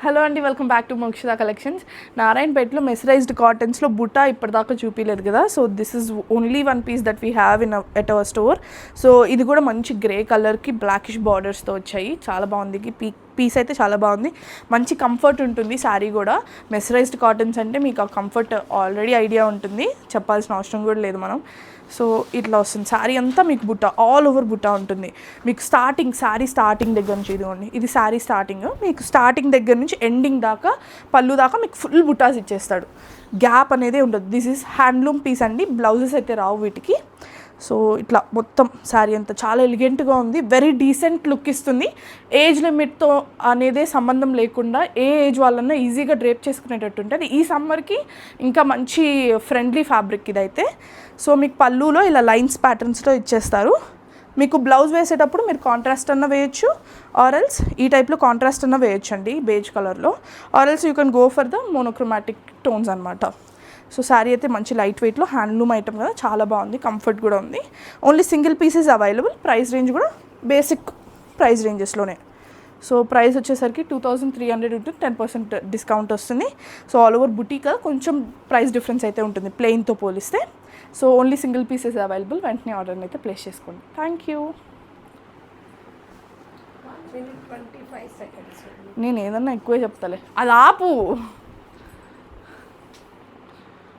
Hello అండి, welcome back to Mokshita collections. నారాయణపేటలో mercerized కాటన్స్లో బుటా ఇప్పటిదాకా చూపించలేదు కదా. So this is only one piece that we have at our store. So ఇది కూడా మంచి గ్రే కలర్కి బ్లాకిష్ బార్డర్స్తో వచ్చాయి. చాలా బాగుంది. పీస్ అయితే చాలా బాగుంది. మంచి కంఫర్ట్ ఉంటుంది శారీ కూడా. మెసరైజ్డ్ కాటన్స్ అంటే మీకు ఆ కంఫర్ట్ ఆల్రెడీ ఐడియా ఉంటుంది, చెప్పాల్సిన అవసరం కూడా లేదు మనం. సో ఇట్లా వస్తుంది శారీ అంతా. మీకు బుట్ట ఆల్ ఓవర్ బుట్ట ఉంటుంది. మీకు శారీ స్టార్టింగ్ దగ్గర నుంచి ఇదిగోండి, ఇది శారీ స్టార్టింగ్. మీకు స్టార్టింగ్ దగ్గర నుంచి ఎండింగ్ దాకా పళ్ళు దాకా మీకు ఫుల్ బుట్టాస్ ఇచ్చేస్తాడు. గ్యాప్ అనేది ఉండదు. దిస్ ఈజ్ హ్యాండ్లూమ్ పీస్ అండి. బ్లౌజెస్ అయితే రావు వీటికి. సో ఇట్లా మొత్తం శారీ అంతా చాలా ఎలిగెంట్గా ఉంది. వెరీ డీసెంట్ లుక్ ఇస్తుంది. ఏజ్ లిమిట్తో అనేదే సంబంధం లేకుండా ఏ ఏజ్ వాళ్ళన్నా ఈజీగా డ్రేప్ చేసుకునేటట్టు ఉంటుంది. ఈ సమ్మర్కి ఇంకా మంచి ఫ్రెండ్లీ ఫ్యాబ్రిక్ ఇదైతే. సో మీకు పళ్ళులో ఇలా లైన్స్ ప్యాటర్న్స్లో ఇచ్చేస్తారు. మీకు బ్లౌజ్ వేసేటప్పుడు మీరు కాంట్రాస్ట్ అన్న వేయచ్చు, ఆరల్స్ ఈ టైప్లో కాంట్రాస్ట్ అన్న వేయచ్చు అండి, బేజ్ కలర్లో. Or else you can go for the monochromatic tones అనమాట. సో శారీ అయితే మంచి లైట్ వెయిట్లో హ్యాండ్లూమ్ ఐటమ్ కదా, చాలా బాగుంది. కంఫర్ట్ కూడా ఉంది. Only single pieces available. Price range కూడా బేసిక్ ప్రైస్ రేంజెస్లోనే. సో ప్రైస్ వచ్చేసరికి 2300 ఉంటుంది. 10% డిస్కౌంట్ వస్తుంది. సో ఆల్ ఓవర్ బుటీక్ కదా, కొంచెం ప్రైస్ డిఫరెన్స్ అయితే ఉంటుంది ప్లెయిన్తో పోలిస్తే. So only single pieces available. వెంటనే ఆర్డర్ని అయితే ప్లేస్ చేసుకోండి. Thank you. నేను ఏదన్నా ఎక్కువే చెప్తాలే, అది ఆపు.